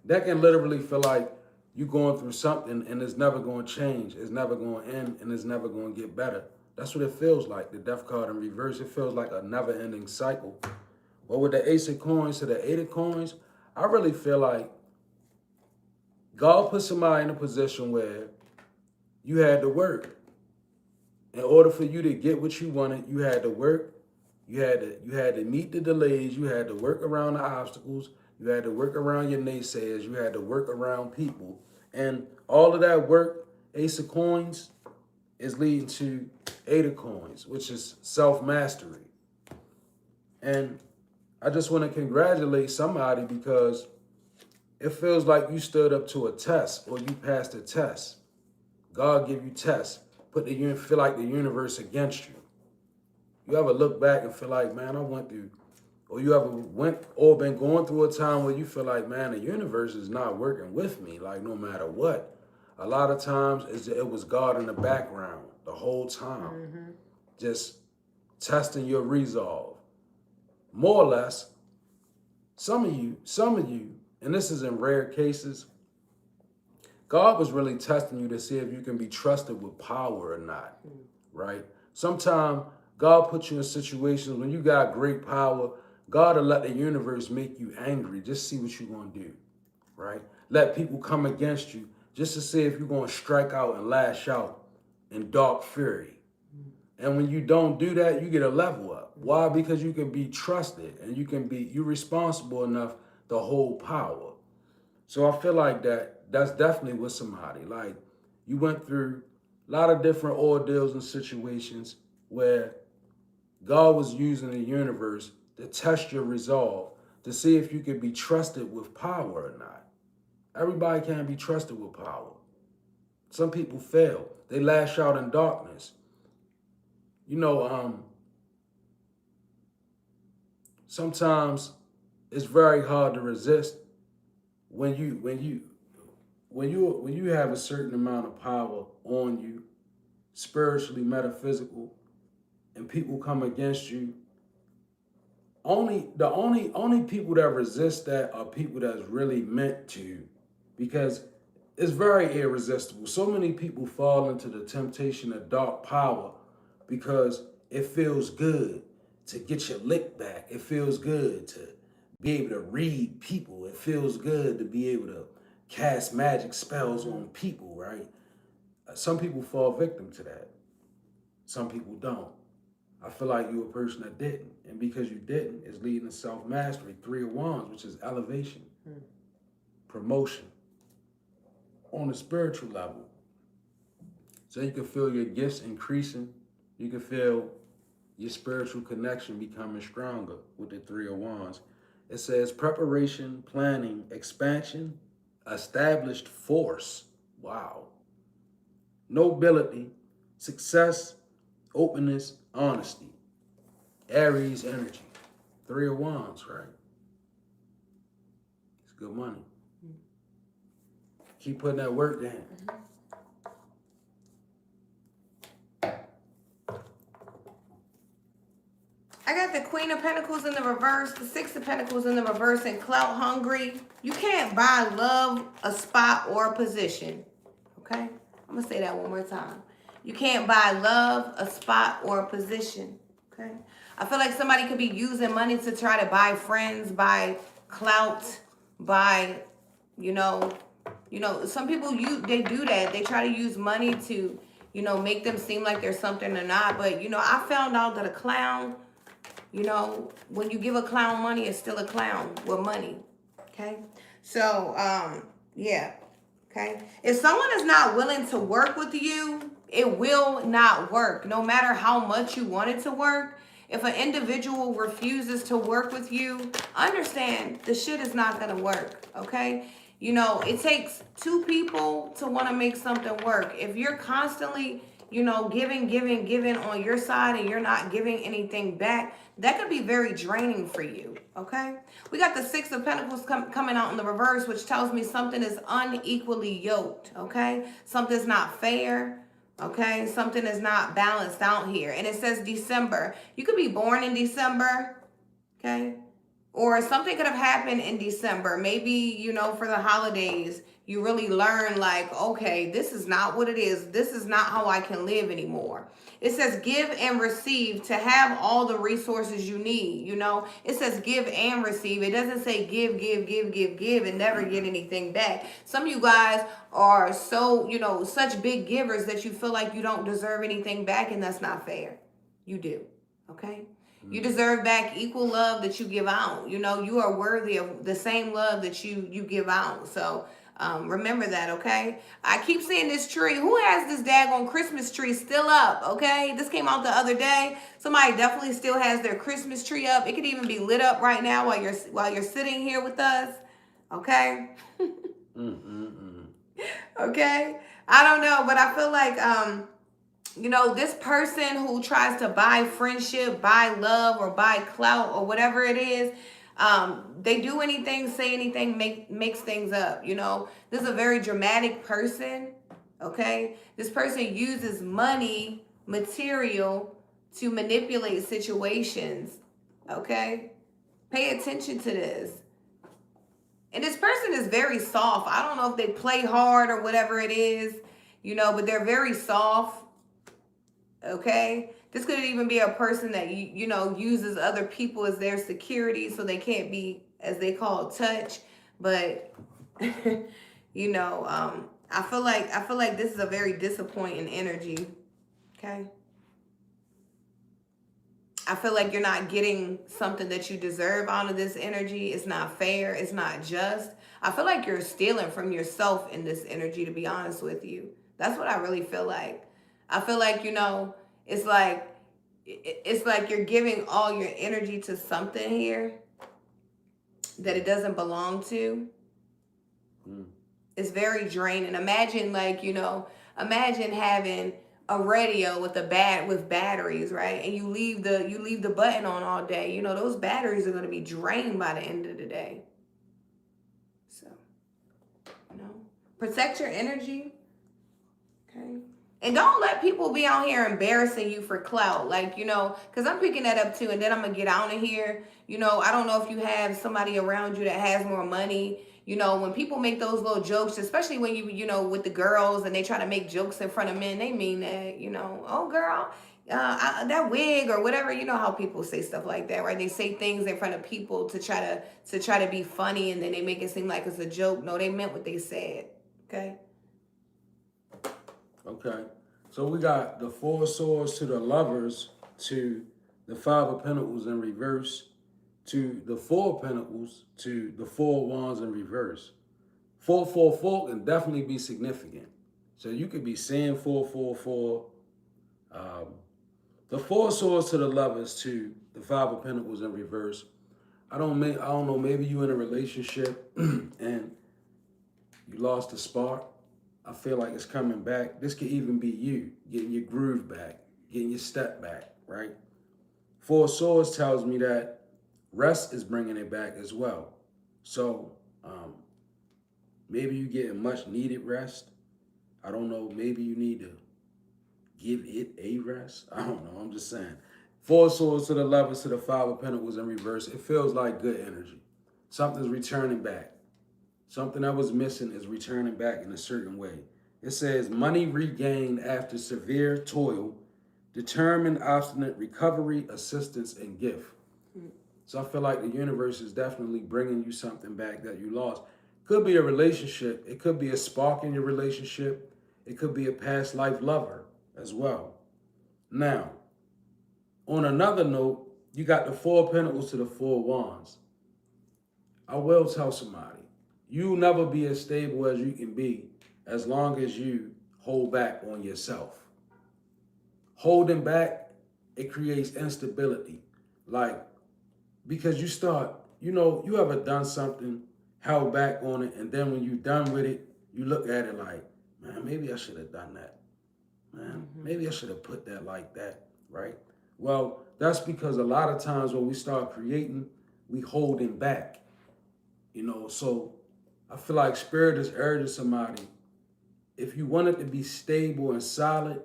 that can literally feel like you going through something and it's never going to change. It's never going to end and it's never going to get better. That's what it feels like, the death card in reverse. It feels like a never-ending cycle. But with the Ace of Coins to the Eight of Coins, I really feel like God put somebody in a position where you had to work. In order for you to get what you wanted, you had to work. You had to meet the delays. You had to work around the obstacles. You had to work around your naysayers. You had to work around people. And all of that work, Ace of Coins, is leading to Eight of Coins, which is self-mastery. And I just want to congratulate somebody because it feels like you stood up to a test or you passed a test. God give you tests. Feel like the universe against you. You ever look back and feel like, man, I went through, or you ever been going through a time where you feel like, man, the universe is not working with me, like no matter what. A lot of times it was God in the background the whole time, just testing your resolve. More or less, some of you, and this is in rare cases, God was really testing you to see if you can be trusted with power or not, right? Sometimes God puts you in situations when you got great power, God will let the universe make you angry. Just see what you're going to do, right? Let people come against you just to see if you're going to strike out and lash out in dark fury. And when you don't do that, you get a level up. Why? Because you can be trusted and you're responsible enough to hold power. So I feel like that's definitely with somebody. Like, you went through a lot of different ordeals and situations where God was using the universe to test your resolve to see if you could be trusted with power or not. Everybody can't be trusted with power. Some people fail. They lash out in darkness. You know, sometimes it's very hard to resist when you have a certain amount of power on you, spiritually, metaphysical, and people come against you. The only people that resist that are people that's really meant to, because it's very irresistible. So many people fall into the temptation of dark power because it feels good to get your lick back. It feels good to be able to read people. It feels good to be able to cast magic spells on people, right? Some people fall victim to that. Some people don't. I feel like you're a person that didn't. And because you didn't, it's leading to self-mastery. 3 of Wands, which is elevation, promotion on a spiritual level. So you can feel your gifts increasing. You can feel your spiritual connection becoming stronger with the 3 of Wands. It says preparation, planning, expansion, established force. Wow. Nobility, success, openness, honesty. Aries energy. 3 of Wands, right? It's good money. Keep putting that work in. I got the Queen of Pentacles in the reverse, the 6 of Pentacles in the reverse, and clout hungry. You can't buy love, a spot, or a position. Okay? I'm going to say that one more time. You can't buy love, a spot, or a position. Okay? I feel like somebody could be using money to try to buy friends, buy clout, buy, some people, they do that. They try to use money to, make them seem like they're something they're not. But, I found out that a clown, when you give a clown money, it's still a clown with money. Okay? So, yeah. Okay? If someone is not willing to work with you, it will not work. No matter how much you want it to work, if an individual refuses to work with you, understand the shit is not going to work. Okay? It takes 2 people to want to make something work. If you're constantly, giving on your side and you're not giving anything back, that could be very draining for you, okay? We got the 6 of Pentacles coming out in the reverse, which tells me something is unequally yoked, okay? Something's not fair, okay? Something is not balanced out here. And it says December. You could be born in December, okay? Or something could have happened in December. Maybe, for the holidays, you really learn like, okay, this is not what it is. This is not how I can live anymore. It says give and receive to have all the resources you need. It says give and receive. It doesn't say give and never get anything back. Some of you guys are so, such big givers that you feel like you don't deserve anything back, and that's not fair. You do. Okay? You deserve back equal love that you give out. You are worthy of the same love that you give out. So remember that, okay? I keep seeing this tree. Who has this daggone Christmas tree still up, okay? This came out the other day. Somebody definitely still has their Christmas tree up. It could even be lit up right now while you're sitting here with us, okay? Okay? I don't know, but I feel like this person who tries to buy friendship, buy love, or buy clout, or whatever it is, they do anything, say anything, makes things up. This is a very dramatic person, okay? This person uses money, material, to manipulate situations, okay? Pay attention to this. And this person is very soft. I don't know if they play hard or whatever it is, but they're very soft. Okay? This could even be a person that uses other people as their security so they can't be, as they call it, touch. But I feel like this is a very disappointing energy. Okay? I feel like you're not getting something that you deserve out of this energy. It's not fair. It's not just. I feel like you're stealing from yourself in this energy, to be honest with you. That's what I really feel like. I feel like, it's like you're giving all your energy to something here that it doesn't belong to. It's very draining. Imagine imagine having a radio with with batteries, right? And you leave the button on all day. Those batteries are going to be drained by the end of the day. So, protect your energy. Okay? And don't let people be out here embarrassing you for clout. Because I'm picking that up too. And then I'm going to get out of here. I don't know if you have somebody around you that has more money. When people make those little jokes, especially when with the girls and they try to make jokes in front of men, they mean that, oh, girl, that wig or whatever. You know how people say stuff like that, right? They say things in front of people to try to be funny, and then they make it seem like it's a joke. No, they meant what they said. Okay. Okay, so we got the Four of Swords to the Lovers, to the Five of Pentacles in reverse, to the Four of Pentacles, to the Four of Wands in reverse. 444 can definitely be significant. So you could be saying 444. The Four of Swords to the Lovers, to the Five of Pentacles in reverse. I don't know, maybe you in a relationship and you lost the spark. I feel like it's coming back. This could even be you getting your groove back, getting your step back, right? Four of Swords tells me that rest is bringing it back as well. So maybe you're getting much needed rest. I don't know. Maybe you need to give it a rest. I don't know. I'm just saying. Four of Swords to the Lovers, to the Five of Pentacles in reverse. It feels like good energy. Something's returning back. Something that was missing is returning back in a certain way. It says money regained after severe toil, determined, obstinate recovery, assistance, and gift. So I feel like the universe is definitely bringing you something back that you lost. Could be a relationship. It could be a spark in your relationship. It could be a past life lover as well. Now, on another note, you got the Four of Pentacles to the Four of Wands. I will tell somebody, you'll never be as stable as you can be as long as you hold back on yourself. Holding back, it creates instability. Because you start, you ever done something, held back on it, and then when you're done with it, you look at it like, man, maybe I should have done that. Man, maybe I should have put that like that, right? Well, that's because a lot of times when we start creating, we holding back. So I feel like Spirit is urging somebody, if you want it to be stable and solid,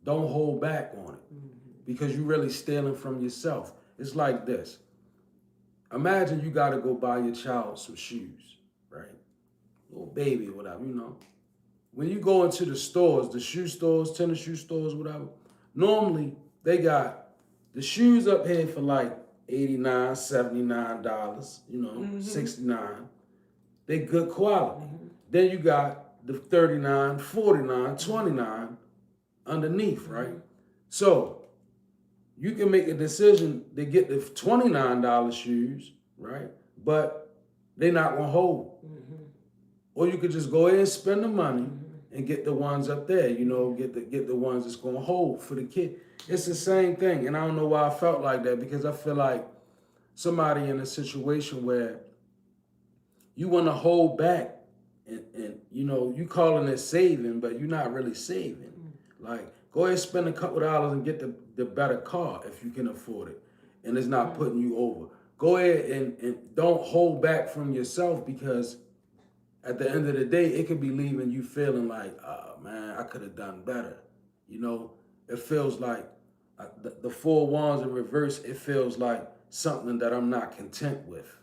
don't hold back on it because you're really stealing from yourself. It's like this. Imagine you got to go buy your child some shoes, right? Little baby or whatever, When you go into the stores, the shoe stores, tennis shoe stores, whatever, normally they got the shoes up here for like $89, $79, $69. They good quality. Then you got the $39, $49, $29 underneath, right? So you can make a decision to get the $29 shoes, right? But they're not gonna hold. Or you could just go ahead and spend the money and get the ones up there, get the ones that's gonna hold for the kid. It's the same thing. And I don't know why I felt like that, because I feel like somebody in a situation where you want to hold back and you calling it saving, but you're not really saving. Like, go ahead and spend a couple dollars and get the better car if you can afford it, and it's not putting you over. Go ahead and don't hold back from yourself, because at the end of the day, it could be leaving you feeling like, oh man, I could have done better. It feels like the Four Wands in reverse, it feels like something that I'm not content with.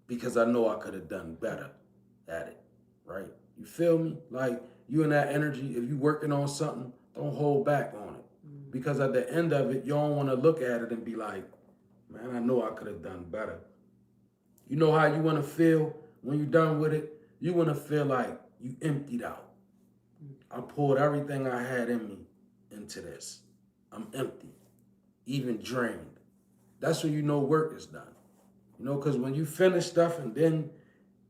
because I know I could have done better at it, right? You feel me? Like, you in that energy, if you working on something, don't hold back on it. Because at the end of it, you don't want to look at it and be like, man, I know I could have done better. You know how you want to feel when you're done with it? You want to feel like you emptied out. I poured everything I had in me into this. I'm empty, even drained. That's when you know work is done. You know, because when you finish stuff and then,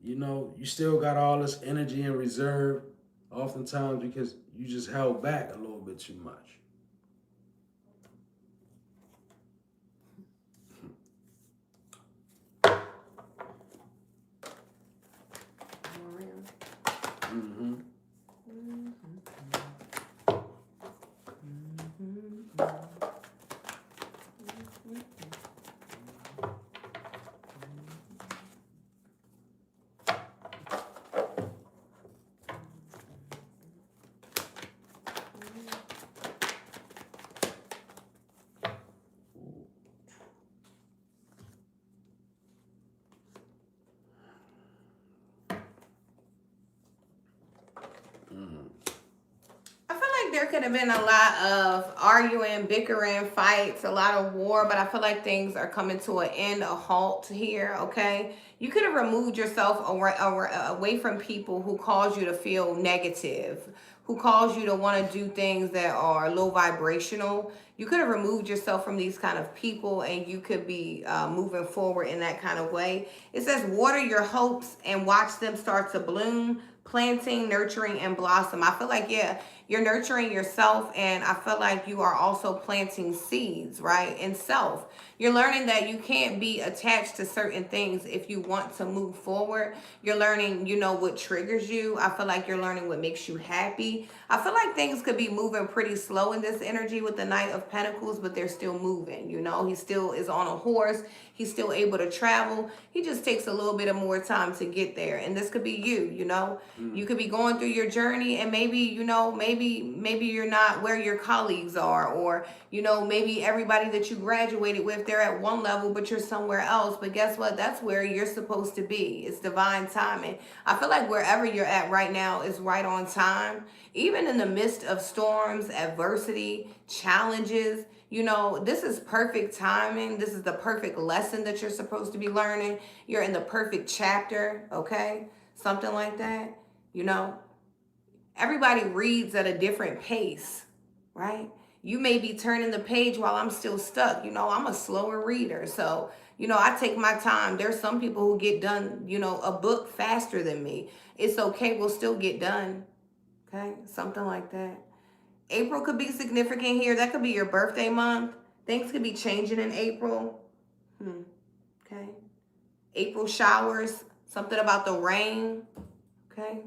you know, you still got all this energy in reserve, oftentimes because you just held back a little bit too much. Mm-hmm. I feel like there could have been a lot of arguing, bickering, fights, a lot of war, but I feel like things are coming to an end, a halt here, okay? You could have removed yourself away from people who cause you to feel negative, who cause you to want to do things that are low vibrational. You could have removed yourself from these kind of people and you could be moving forward in that kind of way. It says water your hopes and watch them start to bloom, planting, nurturing, and blossom. I feel like, yeah, you're nurturing yourself, and I feel like you are also planting seeds, right, in self. You're learning that you can't be attached to certain things if you want to move forward. You're learning, you know, what triggers you. I feel like you're learning what makes you happy. I feel like things could be moving pretty slow in this energy with the Knight of Pentacles, but they're still moving, you know. He still is on a horse. He's still able to travel. He just takes a little bit of more time to get there. And this could be you, you know. You could be going through your journey and maybe, you know, maybe you're not where your colleagues are, or, you know, maybe everybody that you graduated with, they're at one level, but you're somewhere else. But guess what? That's where you're supposed to be. It's divine timing. I feel like wherever you're at right now is right on time. Even in the midst of storms, adversity, challenges, you know, this is perfect timing. This is the perfect lesson that you're supposed to be learning. You're in the perfect chapter, okay? Something like that, you know. Everybody reads at a different pace, right? You may be turning the page while I'm still stuck. You know, I'm a slower reader. So, you know, I take my time. There's some people who get done, you know, a book faster than me. It's okay. We'll still get done. Okay? Something like that. April could be significant here. That could be your birthday month. Things could be changing in April. Okay. April showers. Something about the rain. Okay.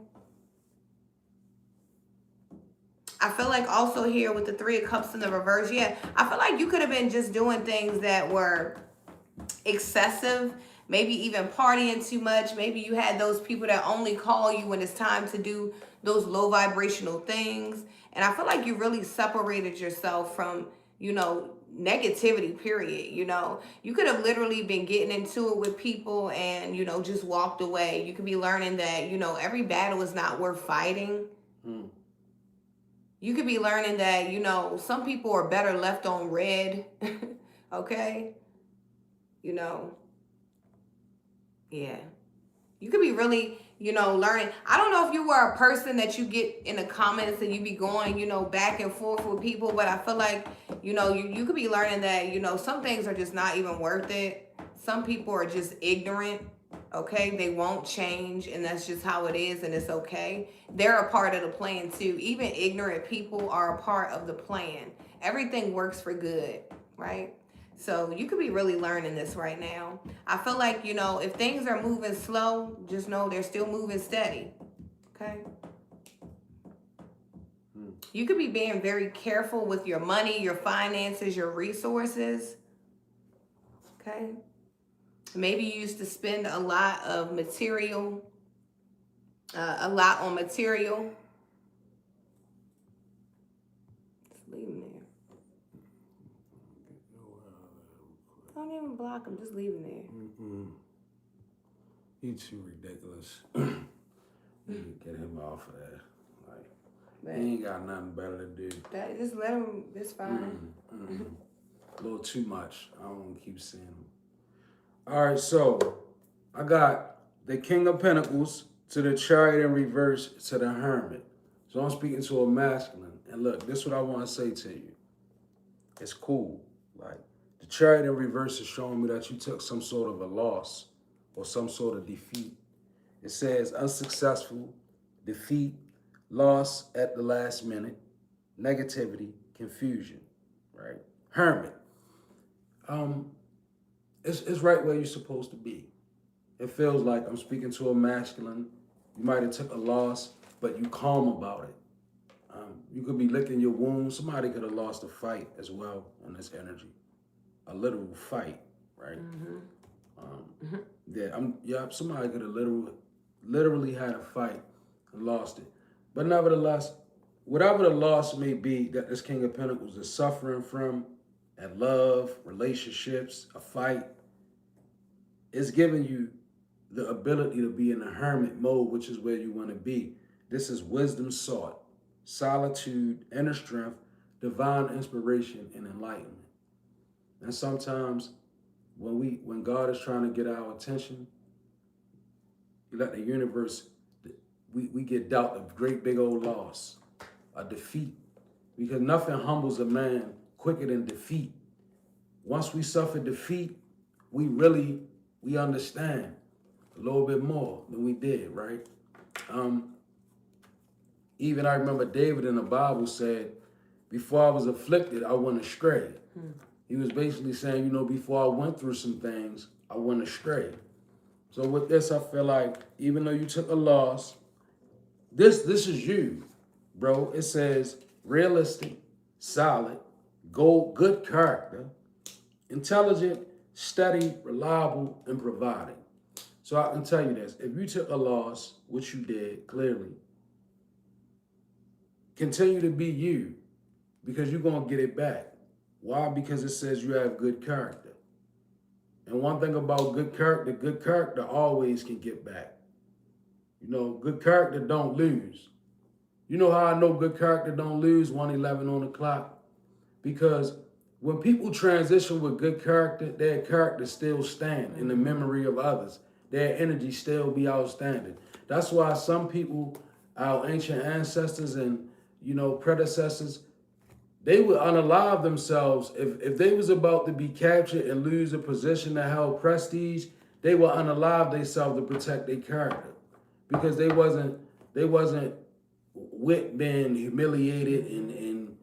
I feel like also here with the Three of Cups in the reverse, yeah, I feel like you could have been just doing things that were excessive, maybe even partying too much. Maybe you had those people that only call you when it's time to do those low vibrational things. And I feel like you really separated yourself from, you know, negativity, period. You know, you could have literally been getting into it with people and, you know, just walked away. You could be learning that, you know, every battle is not worth fighting. You could be learning that, you know, some people are better left on red. Okay? You know, yeah. You could be really, you know, learning. I don't know if you were a person that you get in the comments and you be going, you know, back and forth with people, but I feel like, you know, you could be learning that, you know, some things are just not even worth it. Some people are just ignorant. Okay, they won't change, and that's just how it is, and it's okay. They're a part of the plan too. Even ignorant people are a part of the plan. Everything works for good, right? So you could be really learning this right now. I feel like, you know, if things are moving slow, just know they're still moving steady. Okay. You could be being very careful with your money, your finances, your resources. Okay. Maybe you used to spend a lot of material, a lot on material. Just leave them there. Don't even block them. Just leave them there. He too ridiculous. Get him off of that. Like, But he ain't got nothing better to do. that, just let him. It's fine. A little too much. I don't want to keep seeing him. All right, so I got the King of Pentacles to the Chariot in reverse to the Hermit. So I'm speaking to a masculine. And look, this is what I want to say to you. It's cool. Like, the Chariot in reverse is showing me that you took some sort of a loss or some sort of defeat. It says unsuccessful, defeat, loss at the last minute, negativity, confusion, right? Hermit. It's right where you're supposed to be. It feels like I'm speaking to a masculine. You might have took a loss, but you calm about it. You could be licking your wounds. Somebody could have lost a fight as well in this energy. A literal fight, right? Somebody could have literally had a fight and lost it. But nevertheless, whatever the loss may be that this King of Pentacles is suffering from, at love, relationships, a fight, it's giving you the ability to be in a hermit mode, which is where you want to be. This is wisdom sought, solitude, inner strength, divine inspiration, and enlightenment. And sometimes when God is trying to get our attention, you let the universe, we get dealt a great big old loss, a defeat, because nothing humbles a man quicker than defeat. Once we suffer defeat, we understand a little bit more than we did, right? Even I remember David in the Bible said, before I was afflicted, I went astray. He was basically saying, before I went through some things, I went astray. So with this, I feel like even though you took a loss, this is you, bro. It says realistic, solid, good character, intelligent, steady, reliable, and providing. So I can tell you this. If you took a loss, which you did, clearly, continue to be you because you're going to get it back. Why? Because it says you have good character. And one thing about good character always can get back. Good character don't lose. You know how I know good character don't lose? 111 on the clock. Because when people transition with good character, their character still stand in the memory of others. Their energy still be outstanding. That's why some people, our ancient ancestors and, predecessors, they would unalive themselves. If they was about to be captured and lose a position that held prestige, they would unalive themselves to protect their character. Because they wasn't with being humiliated and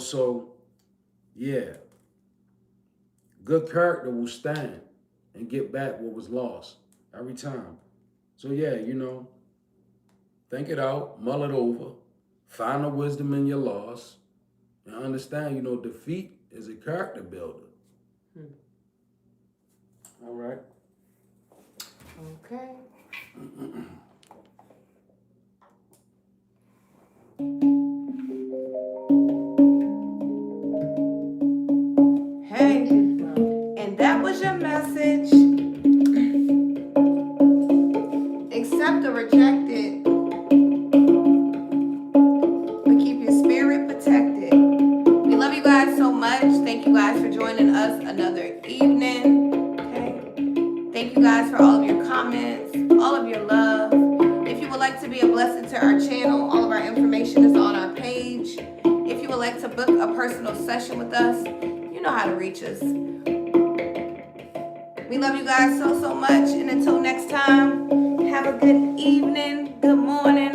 so yeah. Good character will stand and get back what was lost every time. So yeah, think it out, mull it over, find the wisdom in your loss, and understand, defeat is a character builder. All right. Okay. Hey, and that was your message. Accept or reject it, but keep your spirit protected. We love you guys so much. Thank you guys for joining us another evening. Okay. Thank you guys for all of your comments, all of your love. If you would like to be a blessing to our channel, all of our information is on our page. If you would like to book a personal session with us, you know how to reach us. We love you guys so much. And until next time, have a good evening, good morning,